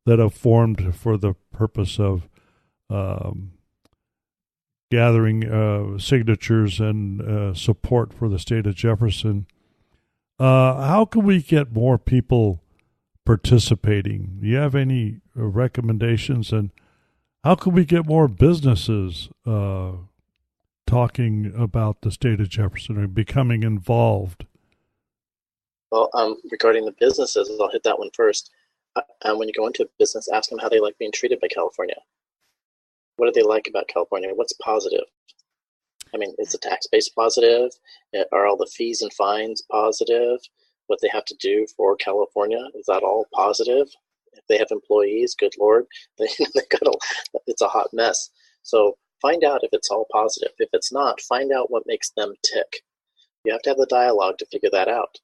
Speaker 2: that have formed for the purpose of gathering signatures and support for the state of Jefferson. How can we get more people participating? Do you have any recommendations? And how can we get more businesses talking about the state of Jefferson or becoming involved?
Speaker 4: Well, regarding the businesses, I'll hit that one first. When you go into a business, ask them how they like being treated by California. What do they like about California? What's positive? I mean, is the tax base positive? Are all the fees and fines positive? What they have to do for California, is that all positive? If they have employees, good Lord, it's a hot mess. So find out if it's all positive. If it's not, find out what makes them tick. You have to have the dialogue to figure that out.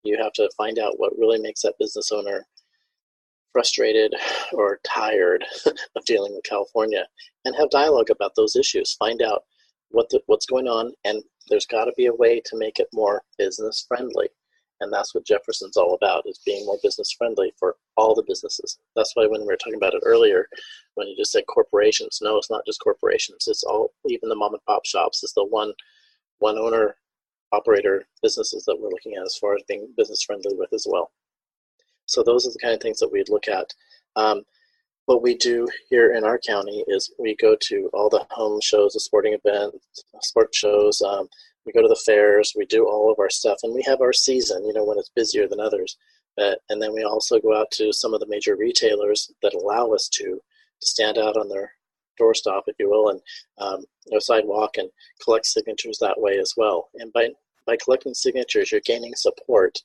Speaker 4: You have to find out what really makes that business owner frustrated or tired of dealing with California, and have dialogue about those issues. Find out what's going on, and there's got to be a way to make it more business friendly. And that's what Jefferson's all about, is being more business friendly for all the businesses. That's why when we were talking about it earlier, when you just said corporations, no, it's not just corporations. It's all, even the mom and pop shops. It's the one owner operator businesses that we're looking at as far as being business friendly with as well. So those are the kind of things that we'd look at. What we do here in our county is we go to all the home shows, the sporting events, sports shows. We go to the fairs. We do all of our stuff, and we have our season, when it's busier than others. And then we also go out to some of the major retailers that allow us to stand out on their doorstop, if you will, and sidewalk, and collect signatures that way as well. And by collecting signatures, you're gaining support.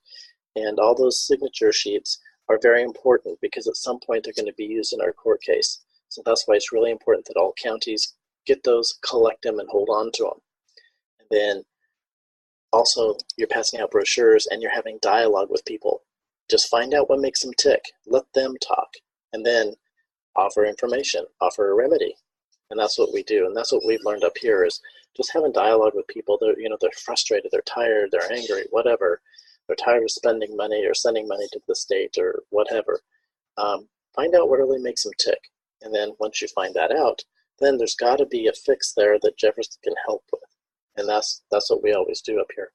Speaker 4: And all those signature sheets are very important because at some point they're going to be used in our court case. So that's why it's really important that all counties get those, collect them, and hold on to them. And then also, you're passing out brochures and you're having dialogue with people. Just find out what makes them tick. Let them talk. And then offer information, offer a remedy. And that's what we do. And that's what we've learned up here is just having dialogue with people. They're frustrated, they're tired, they're angry, whatever. They're tired of spending money or sending money to the state or whatever. Find out what really makes them tick. And then once you find that out, then there's got to be a fix there that Jefferson can help with. And that's what we always do up here.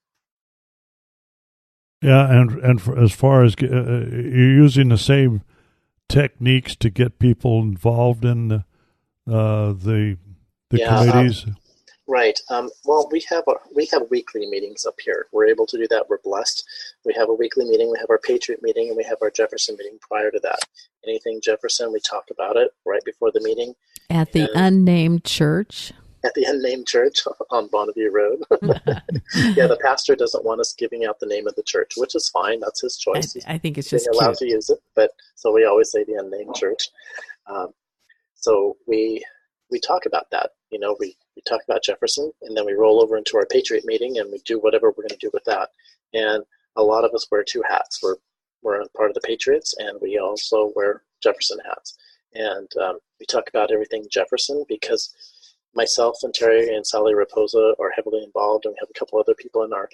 Speaker 2: Yeah, and as far as you're using the same techniques to get people involved in the committees.
Speaker 4: Right. Well, we have weekly meetings up here. We're able to do that. We're blessed. We have a weekly meeting. We have our Patriot meeting, and we have our Jefferson meeting prior to that. Anything Jefferson, we talk about it right before the meeting.
Speaker 3: At the unnamed church.
Speaker 4: At the unnamed church on Bonneview Road. Yeah, the pastor doesn't want us giving out the name of the church, which is fine. That's his choice.
Speaker 3: I think it's
Speaker 4: He's
Speaker 3: just
Speaker 4: allowed
Speaker 3: cute.
Speaker 4: to use it, but so we always say the unnamed church. So we talk about that. We talk about Jefferson, and then we roll over into our Patriot meeting, and we do whatever we're going to do with that. And a lot of us wear two hats. We're a part of the Patriots, and we also wear Jefferson hats. And we talk about everything Jefferson because myself and Terry and Sally Raposa are heavily involved, and we have a couple other people in our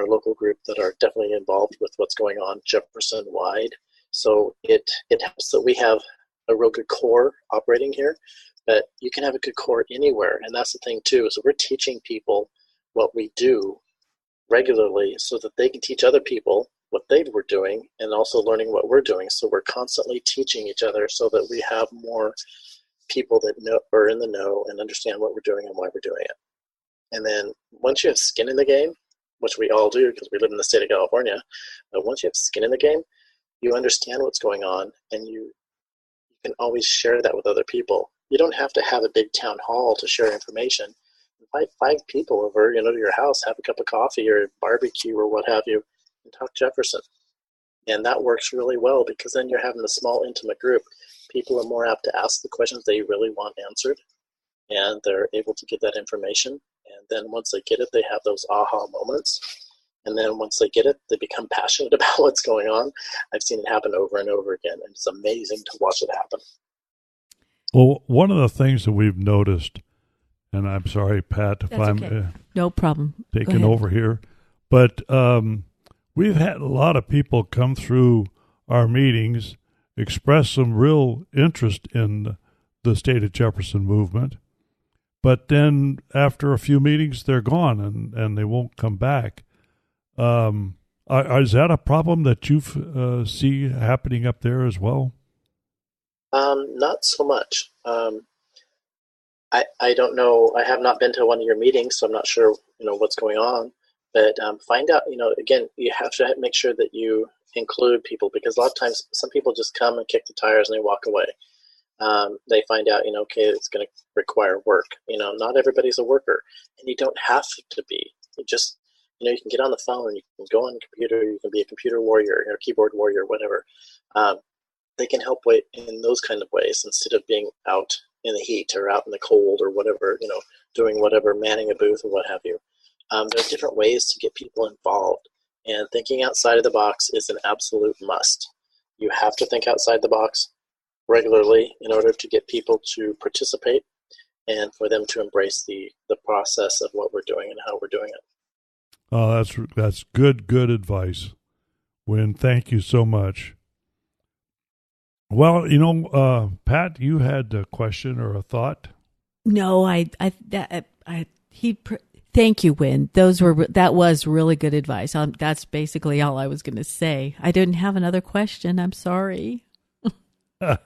Speaker 4: local group that are definitely involved with what's going on Jefferson-wide. So it helps that we have a real good core operating here, but you can have a good core anywhere, and that's the thing too. So we're teaching people what we do regularly so that they can teach other people what they were doing and also learning what we're doing. So we're constantly teaching each other so that we have more people that are in the know and understand what we're doing and why we're doing it. And then once you have skin in the game, which we all do because we live in the state of California, but once you have skin in the game, you understand what's going on, and you can always share that with other people. You don't have to have a big town hall to share information. Invite 5 people over, to your house, have a cup of coffee or barbecue or what have you, and talk Jefferson. And that works really well because then you're having a small, intimate group. People are more apt to ask the questions they really want answered, and they're able to get that information. And then once they get it, they have those aha moments. And then once they get it, they become passionate about what's going on. I've seen it happen over and over again, and it's amazing to watch it happen.
Speaker 2: Well, one of the things that we've noticed, and I'm sorry, Pat, if
Speaker 3: That's
Speaker 2: I'm
Speaker 3: okay. No problem.
Speaker 2: taking over here, but we've had a lot of people come through our meetings, express some real interest in the State of Jefferson movement, but then after a few meetings, they're gone and they won't come back. Is that a problem that you see happening up there as well?
Speaker 4: Not so much. I don't know. I have not been to one of your meetings, so I'm not sure, what's going on. But find out, again, you have to make sure that you include people because a lot of times some people just come and kick the tires and they walk away. They find out, okay, it's going to require work. Not everybody's a worker, and you don't have to be. You just, you can get on the phone, you can go on the computer, you can be a computer warrior or a keyboard warrior, whatever. They can help in those kind of ways instead of being out in the heat or out in the cold or whatever, doing whatever, manning a booth or what have you. There are different ways to get people involved, and thinking outside of the box is an absolute must. You have to think outside the box regularly in order to get people to participate and for them to embrace the process of what we're doing and how we're doing it.
Speaker 2: Oh, that's good advice, Win. Thank you so much. Well, Pat, you had a question or a thought?
Speaker 3: No, thank you, Win. That was really good advice. That's basically all I was going to say. I didn't have another question. I'm sorry.
Speaker 2: Do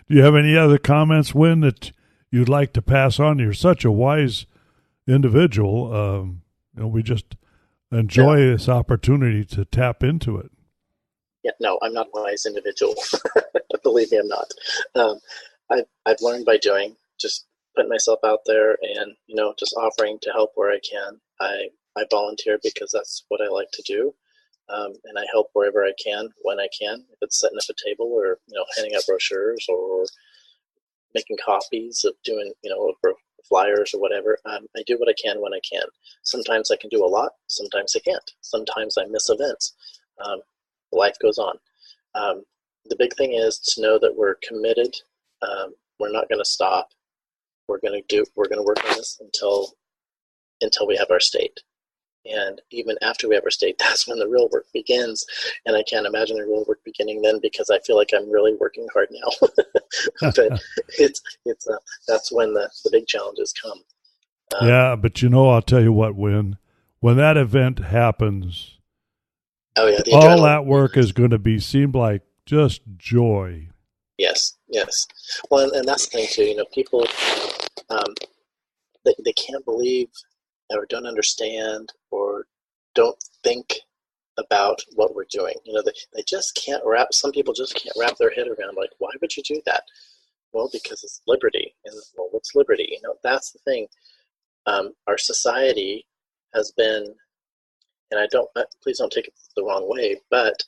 Speaker 2: you have any other comments, Win, that you'd like to pass on? You're such a wise individual. We just enjoy this opportunity to tap into it.
Speaker 4: Yeah, no, I'm not a wise individual. Believe me, I'm not. I've learned by doing, just putting myself out there and, just offering to help where I can. I volunteer because that's what I like to do. And I help wherever I can, when I can. If it's setting up a table or, handing out brochures or making copies, of doing, over flyers or whatever. I do what I can when I can. Sometimes I can do a lot. Sometimes I can't. Sometimes I miss events. Life goes on. The big thing is to know that we're committed. We're not going to stop. We're going to work on this until we have our state. And even after we have our state, that's when the real work begins. And I can't imagine the real work beginning then, because I feel like I'm really working hard now. But that's when the big challenges come.
Speaker 2: Yeah, but I'll tell you what, when that event happens, all that work is going to seem like just joy.
Speaker 4: Yes. Well, and that's the thing too. People, they can't believe or don't understand or don't think about what we're doing. They just can't some people just can't wrap their head around, like, why would you do that? Well, because it's liberty. And well, what's liberty? That's the thing. Our society has been, and please don't take it the wrong way, but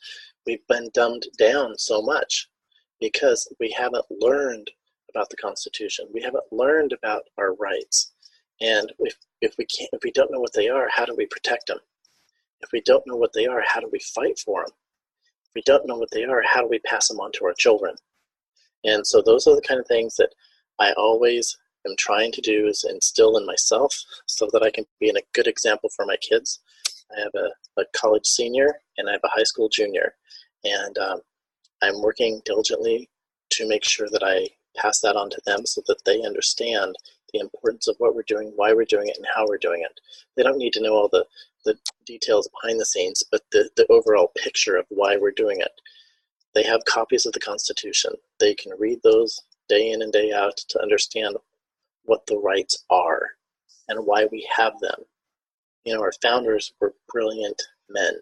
Speaker 4: we've been dumbed down so much because we haven't learned about the Constitution. We haven't learned about our rights. And if we don't know what they are, how do we protect them? If we don't know what they are, how do we fight for them? If we don't know what they are, how do we pass them on to our children? And so those are the kind of things that I always am trying to do, is instill in myself so that I can be a good example for my kids. I have a college senior and I have a high school junior. And I'm working diligently to make sure that I pass that on to them so that they understand the importance of what we're doing, why we're doing it, and how we're doing it. They don't need to know all the details behind the scenes, but the overall picture of why we're doing it. They have copies of the Constitution. They can read those day in and day out to understand what the rights are and why we have them. Our founders were brilliant men.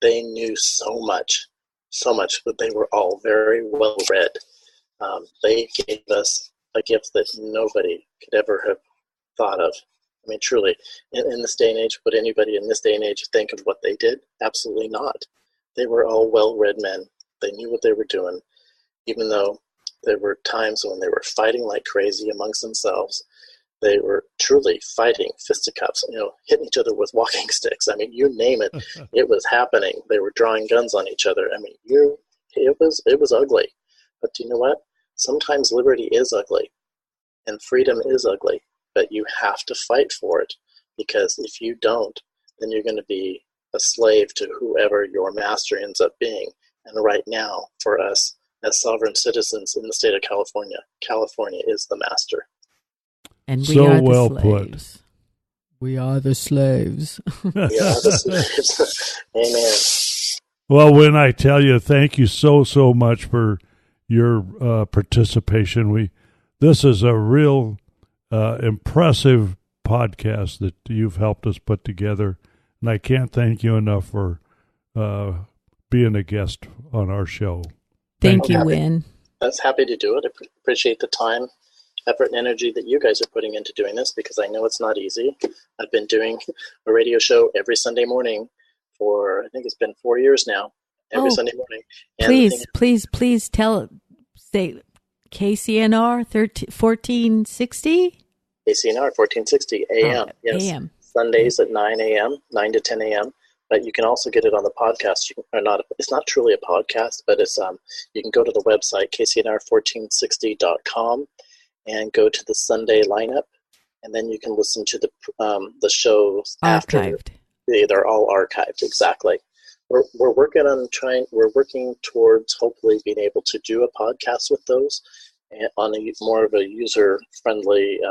Speaker 4: They knew so much, but they were all very well read. They gave us a gift that nobody could ever have thought of. I mean, truly, in this day and age, would anybody in this day and age think of what they did? Absolutely not. They were all well-read men. They knew what they were doing, even though there were times when they were fighting like crazy amongst themselves. They were truly fighting fisticuffs, hitting each other with walking sticks. I mean, you name it, it was happening. They were drawing guns on each other. I mean, it was ugly. But do you know what? Sometimes liberty is ugly and freedom is ugly, but you have to fight for it, because if you don't, then you're going to be a slave to whoever your master ends up being. And right now, for us as sovereign citizens in the state of California, California is the master.
Speaker 3: And we
Speaker 2: so
Speaker 3: are the
Speaker 2: well
Speaker 3: slaves.
Speaker 2: Put.
Speaker 3: We are the slaves.
Speaker 4: We are the slaves. Amen.
Speaker 2: Well, Win, I tell you, thank you so much for your participation. This is a real impressive podcast that you've helped us put together, and I can't thank you enough for being a guest on our show.
Speaker 3: Thank you, Win.
Speaker 4: I was happy to do it. I appreciate the time, effort, and energy that you guys are putting into doing this, because I know it's not easy. I've been doing a radio show every Sunday morning for, I think it's been 4 years now, every Sunday morning. And
Speaker 3: please say KCNR 1460?
Speaker 4: KCNR 1460 AM. Yes. AM. Sundays at 9 a.m., 9 to 10 a.m. But you can also get it on the podcast. It's not truly a podcast, but it's you can go to the website, kcnr1460.com, and go to the Sunday lineup, and then you can listen to the shows
Speaker 3: archived.
Speaker 4: They're all archived, exactly. We're working towards hopefully being able to do a podcast with those on more of a user-friendly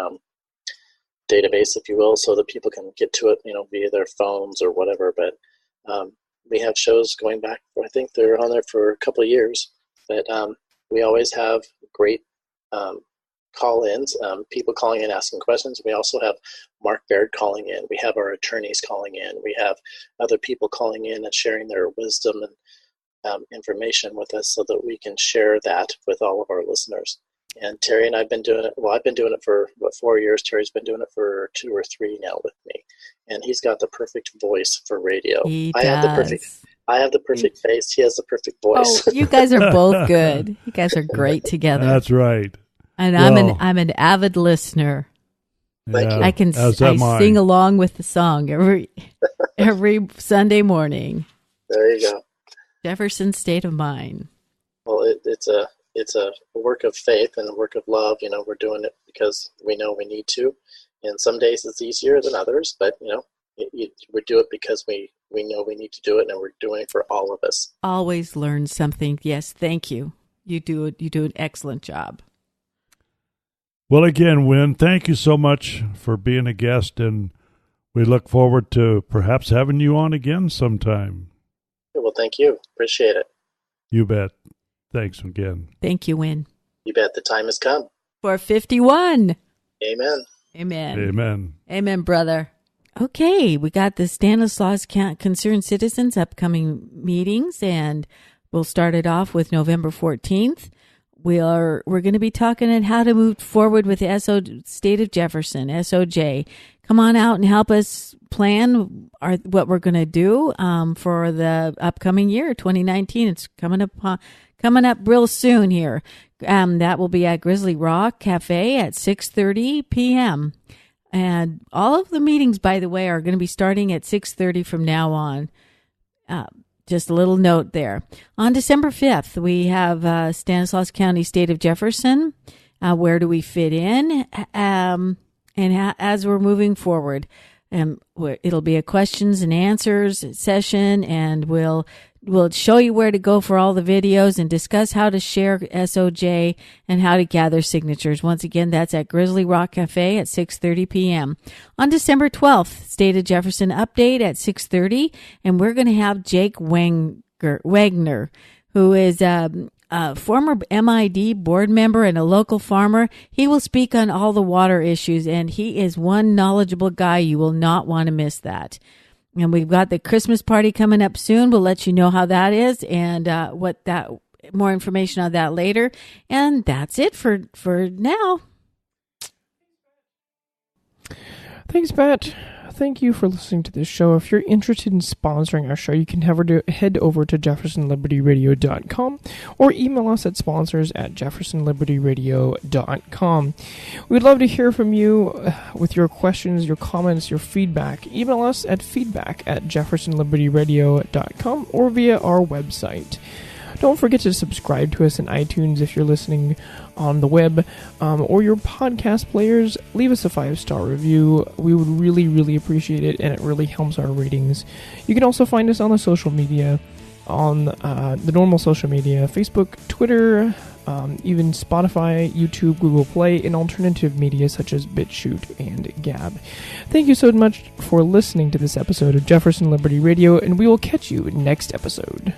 Speaker 4: database, if you will, so that people can get to it, via their phones or whatever. But we have shows going back, I think they're on there for a couple of years, but we always have great call-ins, people calling in asking questions. We also have Mark Baird calling in. We have our attorneys calling in. We have other people calling in and sharing their wisdom and information with us so that we can share that with all of our listeners. And Terry and I've been doing it. Well, I've been doing it for 4 years. Terry's been doing it for 2 or 3 now with me, and he's got the perfect voice for radio. I have the perfect face. He has the perfect voice.
Speaker 3: Oh, you guys are both good. You guys are great together.
Speaker 2: That's right.
Speaker 3: And
Speaker 2: Well,
Speaker 3: I'm an avid listener.
Speaker 4: Thank you.
Speaker 3: I can sing along with the song every Sunday morning.
Speaker 4: There you go.
Speaker 3: Jefferson State of Mine.
Speaker 4: Well, it's a work of faith and a work of love. We're doing it because we know we need to, and some days it's easier than others. But we do it because we know we need to do it, and we're doing it for all of us.
Speaker 3: Always learn something. Yes, thank you. You do an excellent job.
Speaker 2: Well, again, Win, thank you so much for being a guest, and we look forward to perhaps having you on again sometime.
Speaker 4: Well, thank you. Appreciate it.
Speaker 2: You bet. Thanks again.
Speaker 3: Thank you, Win.
Speaker 4: You bet. The time has come.
Speaker 3: For 51.
Speaker 4: Amen.
Speaker 3: Amen.
Speaker 2: Amen.
Speaker 3: Amen, brother. Okay, we got the Stanislaus Concerned Citizens upcoming meetings, and we'll start it off with November 14th. We're going to be talking on how to move forward with the State of Jefferson, SOJ. Come on out and help us plan what we're going to do for the upcoming year, 2019. It's coming up real soon here. That will be at Grizzly Rock Cafe at 6:30 p.m. And all of the meetings, by the way, are going to be starting at 6:30 from now on. Just a little note there. On December 5th, we have Stanislaus County, State of Jefferson. Where do we fit in? As we're moving forward, it'll be a questions and answers session, and we'll show you where to go for all the videos and discuss how to share SOJ and how to gather signatures. Once again, that's at Grizzly Rock Cafe at 6:30 p.m. On December 12th, State of Jefferson update at 6:30, and we're going to have Jake Wagner, who is a former MID board member and a local farmer. He will speak on all the water issues, and he is one knowledgeable guy. You will not want to miss that. And we've got the Christmas party coming up soon. We'll let you know how that is and more information on that later. And that's it for now.
Speaker 1: Thanks, Pat. Thank you for listening to this show. If you're interested in sponsoring our show, you can head over to jeffersonlibertyradio.com or email us at sponsors@jeffersonlibertyradio.com. We'd love to hear from you with your questions, your comments, your feedback. Email us at feedback@jeffersonlibertyradio.com or via our website. Don't forget to subscribe to us in iTunes if you're listening on the web or your podcast players. Leave us a 5-star review. We would really, really appreciate it, and it really helps our ratings. You can also find us on the social media, on the normal social media, Facebook, Twitter, even Spotify, YouTube, Google Play, and alternative media such as BitChute and Gab. Thank you so much for listening to this episode of Jefferson Liberty Radio, and we will catch you next episode.